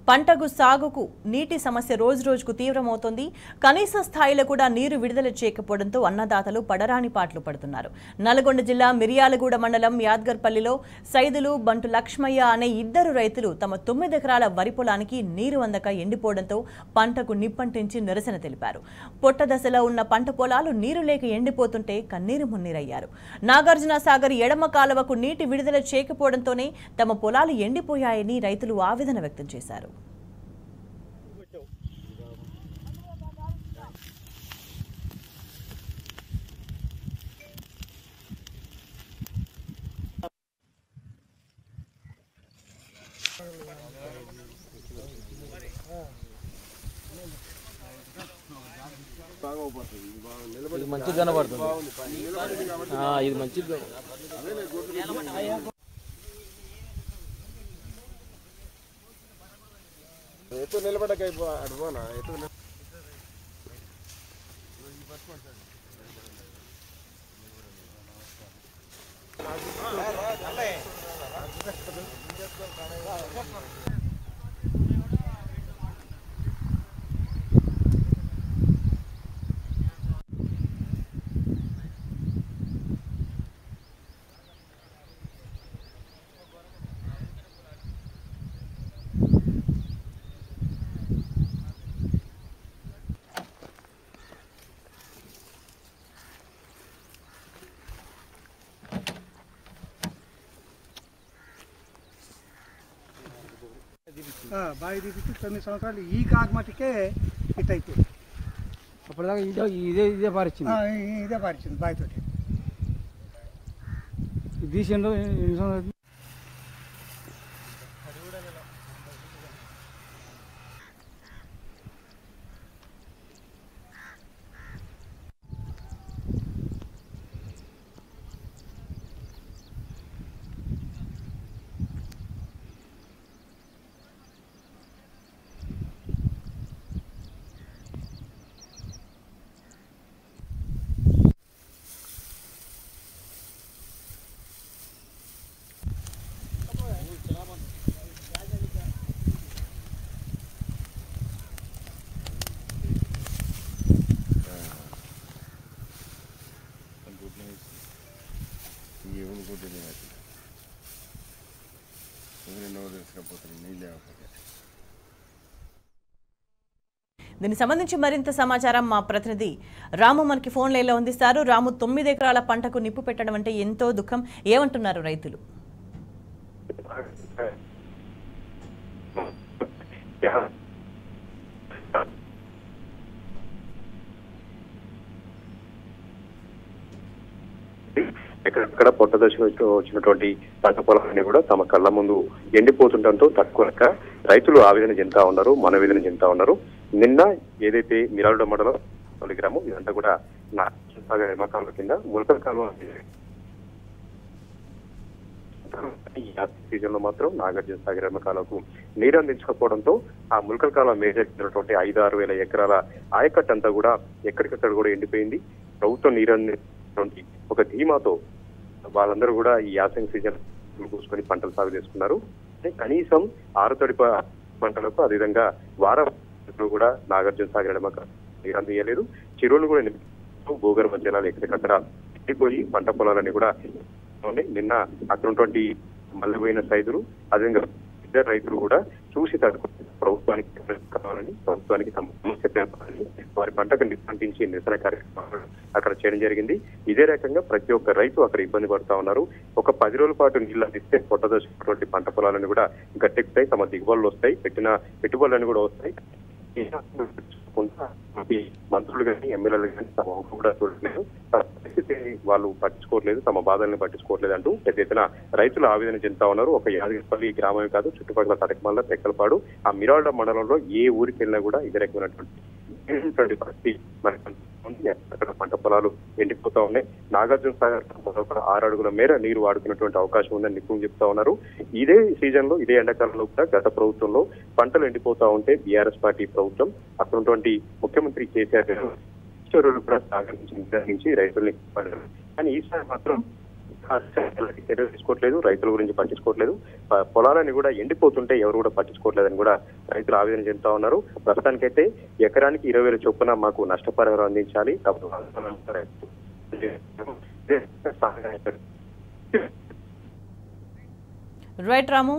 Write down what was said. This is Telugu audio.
పంటకు సాగుకు నీటి సమస్య రోజురోజుకు తీవ్రమవుతోంది. కనీస స్థాయిలో కూడా నీరు విడుదల చేయకపోవడంతో అన్నదాతలు పడరాని పాట్లు పడుతున్నారు. నల్గొండ జిల్లా మిర్యాలగూడ మండలం యాద్గర్పల్లిలో సైదులు బంటు లక్ష్మయ్య అనే ఇద్దరు రైతులు తమ 9 ఎకరాల వరి పొలానికి నీరు అందక ఎండిపోవడంతో పంటకు నిప్పంటించి నిరసన తెలిపారు. పొట్ట దశలో ఉన్న పంట పొలాలు నీరు లేక ఎండిపోతుంటే కన్నీరు మున్నీరయ్యారు. నాగార్జున సాగర్ ఎడమ కాలువకు నీటి విడుదల చేయకపోవడంతోనే తమ పొలాలు ఎండిపోయాయని రైతులు ఆవేదన వ్యక్తం చేశారు. ఇది మంచిగా కనబడుతుంది. ఇది మంచిగా ఎత్తు నిలబడక అడుగునా ఎత్తు బావి తీపిచ్చి 9 సంవత్సరాలు ఈ కాగమటికే హిట్ అయిపోయింది. అప్పటిదాకా ఇదే పారించింది. ఇదే పారించింది బావితోటి. తీసిండు ఎన్ని సంవత్సరాలు. దీనికి సంబంధించి మరింత సమాచారం మా ప్రతినిధి రాము మనకి ఫోన్ లైన్లో అందిస్తారు. రాము, 9 ఎకరాల పంటకు నిప్పు పెట్టడం అంటే ఎంతో దుఃఖం. ఏమంటున్నారు రైతులు? ఎక్కడెక్కడ పొట్ట దశలో వచ్చినటువంటి పంట పొలాలన్నీ కూడా తమ కళ్ళ ముందు ఎండిపోతుండటంతో తట్టుకోలేక రైతులు ఆవేదన చెందుతా ఉన్నారు, మనవేదన చెందుతా ఉన్నారు. నిన్న ఏదైతే మిర్యాలగూడ మండలం గ్రామం ఇదంతా కూడా నాగార్జున కాలువ కింద ములకల కాలువ సీజన్ లో మాత్రం నాగార్జున సాగర్ కాలువకు నీరు అందించకపోవడంతో ఆ ములకల కాలువ మేజైనటువంటి 5-6 వేల ఎకరాల ఆయకట్టు అంతా కూడా ఎక్కడికక్కడ కూడా ఎండిపోయింది. ప్రభుత్వం నీరు అందించినటువంటి ఒక ధీమాతో వాళ్ళందరూ కూడా ఈ యాసంగి సీజన్ కూసుకొని పంటలు సాగు చేసుకున్నారు. కనీసం ఆరుతడి పంటలకు అదేవిధంగా వారం కూడా నాగార్జున సాగర్ నీరు అందించలేదు. చెరువులు కూడా భూగర్భ జలాలు ఎక్కడికక్కడ ఎండిపోయి పంట పొలాలన్నీ కూడా నిన్న అక్కడ ఉన్నటువంటి మళ్ళీపోయిన సైదులు అదేవిధంగా ఇద్దరు రైతులు కూడా చూసి తట్టుకుని ప్రభుత్వానికి కావాలని, ప్రభుత్వానికి సమస్య తెలపాలని వారి పంటకు నిప్పంటించి నిరసన కార్యక్రమాలు అక్కడ చేయడం జరిగింది. ఇదే రకంగా ప్రతి ఒక్క రైతు అక్కడ ఇబ్బంది పడుతా ఉన్నారు. ఒక 10 రోజుల పాటు నీళ్లు అందిస్తే పొట్టదొచ్చినటువంటి పంట పొలాలను కూడా గట్టెక్కుతాయి, తమ దిగుబడులు వస్తాయి, పెట్టిన పెట్టుబడులను కూడా వస్తాయి. మంత్రులు కానీ ఎమ్మెల్యేలు కానీ తమ కూడా చూడలేదు, వాళ్ళు పట్టించుకోవట్లేదు, తమ బాధల్ని పట్టించుకోవట్లేదు అంటూ పెద్ద ఎత్తున రైతులు ఆవేదన చెందుతా ఉన్నారు. ఒక యాదగిరిపల్లి గ్రామమే కాదు, చుట్టుపక్కల తడకమల్ల, తెక్కలపాడు, ఆ మిర్యాలగూడ మండలంలో ఏ ఊరికి వెళ్ళినా కూడా ఇదే రకమైనటువంటి పరిస్థితి మనకు అక్కడ పంట పొలాలు ఎండిపోతా ఉన్నాయి. నాగార్జున సాగర్ 6 అడుగుల మేర నీరు వాడుకున్నటువంటి అవకాశం ఉందని నిపుణులు చెప్తా ఉన్నారు. ఇదే సీజన్ లో, ఇదే ఎండాకాలంలో కూడా గత ప్రభుత్వంలో పంటలు ఎండిపోతా ఉంటే బీఆర్ఎస్ పార్టీ ప్రభుత్వం అక్కడ ఉన్నటువంటి ముఖ్యమంత్రి కేసీఆర్ కూడా సాగర్ నుంచి రైతుల్ని కానీ ఈసారి మాత్రం చర్యలు తీసుకోవట్లేదు, రైతుల గురించి పట్టించుకోవట్లేదు. పొలాలని కూడా ఎండిపోతుంటే ఎవరు కూడా పట్టించుకోవట్లేదని కూడా రైతులు ఆవేదన చెందుతా ఉన్నారు. ప్రస్తుతానికైతే ఎకరానికి 20,000 చొప్పున మాకు నష్టపరిహారం అందించాలి. రైట్ రాము.